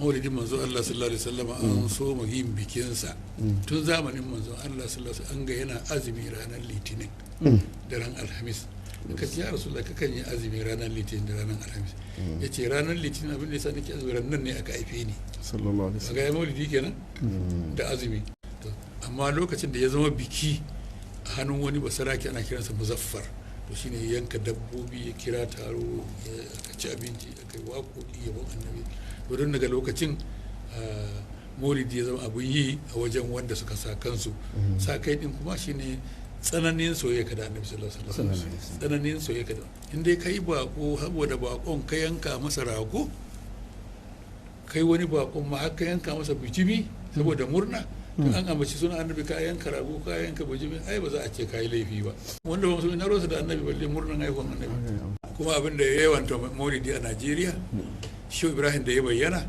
maulidin manzo Allah sallallahu alaihi wasallam an so mu yin bikinsa tun zamanin manzo Allah sallallahu alaihi wasallam an ga yana azumi ranar litinin da ran alhamis ka ce ya rasulullah kakan yi azumi ranar litinin da ranar alhamis ya ce ranar litinin abin da yasa nake azumi ranar ne aka haife ni sallallahu alaihi wasallam ga ya maulidi kenan da azumi amma lokacin da ya zama biki a hannun wani basaraki ana kiransa muzaffar to shine yanka dabbobi ya kira taro ya ci abinci ya kai waƙoƙi yabon annabi to don daga lokacin maulidi ya zama abin yi a wajen wanda suka sa kansu sa kai din kuma shine tsananin soyayya da annabi sallallahu alaihi wasallam tsananin soyayya da in dai kai bako saboda bakon ka yanka masa rago kai wani bakon ma haka yanka masa bijimi saboda murna to an ambaci suna annabi ka yanka rago ka yanka bijimi ai ba za a ce kai laifi ba wanda ba musulmi na rosa da annabi balle murnan haihuwan annabi kuma abin da ya yawanta maulidi a Najeriya Shehu Ibrahim da ya bayyana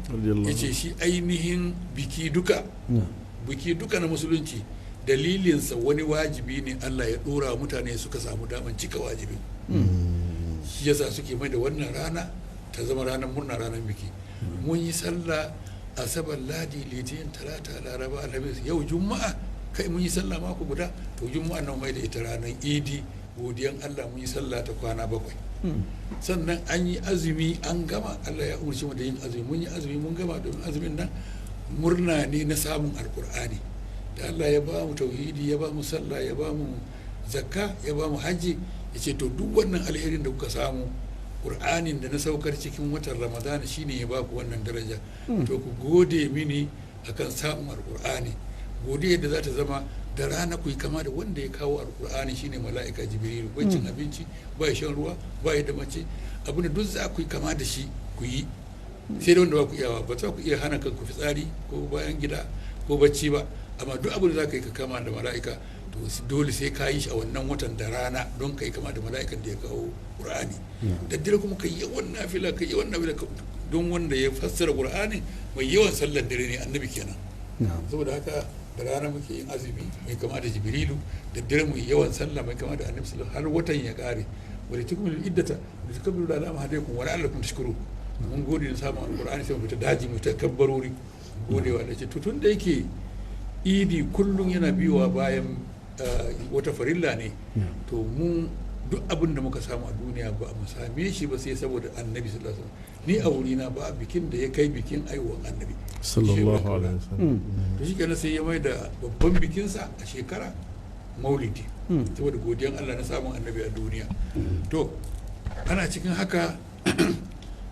ya ce shi ainihin biki duka na musulunci dalilinsa wani wajibi ne Allah ya dora mutane suka samu daman cika wajibi shi yasa suke mai da wannan rana ta zama ranar murna ranar biki mun yi sallah asabar ladi litinin talata laraba alhamis yau juma'a kai mun yi sallah mako guda to juma'a nan mai da ita ranar idi godiyan Allah mun yi sallah ta kwana 7 sannan an yi azumi an gama Allah ya umarci mu da yin azumi mun yi azumi mun gama domin azumin nan murna ne na samun alkur'ani da Allah ya ba mu tauhidi ya ba mu sallah ya ba mu zakka ya ba mu hajji ya ce to duk wannan alherin da kuka samu ƙur'anin da na saukar cikin watan ramadana shine ya ba ku wannan daraja to ku gode mini akan samun alkur'ani godiya da za ta zama da rana ku yi kama da wanda ya kawo alkur'ani shine mala'ika jibrilu bai cin abinci bai shan ruwa bai da mace abin da duk za ku yi kama da shi ku yi sai da wanda ba ku iyawa ba za ku iya hana kanku fitsari ko bayan gida ko bacci ba amma duk abin da za ka yi ka kama da mala'ika to dole sai ka yi shi a wannan watan da rana don ka yi kama da mala'ikan da ya kawo qur'ani da dare kuma ka yi yawan nafila ka yi yawan nafila don wanda ya fassara qur'ani mai yawan sallar dare ne annabi kenan saboda haka da rana muke yin azumi mai kama da jibrilu da dare mu yawan sallah mai kama da annabi sallallahu har watan ya kare wani tukmil iddata da tukabbiru da alama hadaikum wa la'allakum tashkurun mun gode da samun alqur'ani sai mu fita daji mu ta kabbarori godewa da ce tun da yake idi kullum yana biyowa bayan wata farilla ne to mu duk abin da muka samu a duniya ba mu same shi ba sai saboda annabi sallallahu alaihi wasallam ni a wurina ba bikin da ya kai bikin aiwuwan annabi sallallahu alaihi wasallam to shi kenan sai ya mai da babban bikinsa a shekara maulidi saboda godiyan Allah na samun annabi a duniya to ana cikin haka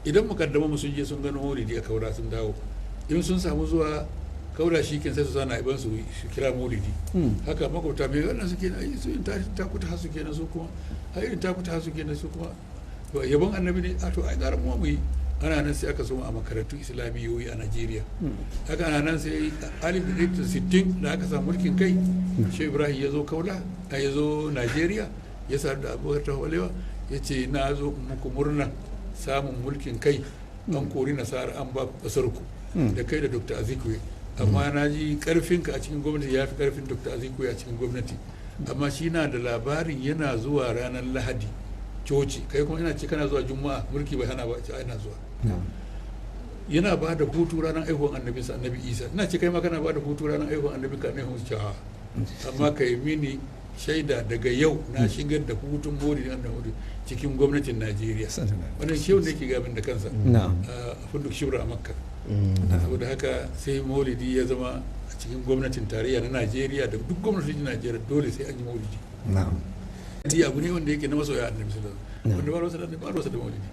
idan mukaddama sun je sun gano maulidi a kaura sun dawo in sun samu zuwa kaura shi kin sai su sana iban su kira maulidi haka makwabta mai wannan suke na su in ta kuta hasu kenan su kuma har irin ta kuta hasu kenan su kuma to yabon annabi ne a to ai gara mu yi ana nan sai aka so a makarantu islamiyoyi a Najeriya haka ana nan sai 1960 da aka samu mulkin kai Shehu Ibrahim ya zo kaula ya zo Najeriya ya sadu da Abubakar Tafawa ya ce na zo muku murna samun mulkin kai an kori nasara an ba kasarku da kai da Dr. Azikiwe amma na ji karfinka a cikin gwamnati ya fi karfin Dr. Azikiwe a cikin gwamnati amma shi na da labarin yana zuwa ranar Lahadi coci kai kuma ina ce kana zuwa Juma'a mulki bai hana ba ce ina zuwa yana ba da hutu ranar aihuwan annabi Isa ina ce kai ma kana ba da hutu ranar aihuwan annabi ka ne cewa amma kai mini shaida daga yau na shigar da hutun maulidi da hutu cikin gwamnatin Najeriya wannan shehu ne ke gabin da kansa a funduk shibra a Makka saboda haka sai maulidi ya zama a cikin gwamnatin tarayya na Najeriya da duk gwamnatin Najeriya dole sai an yi maulidi abu ne wanda yake na masoya annabi sallallahu alaihi wasallam wanda ba rusa da maulidi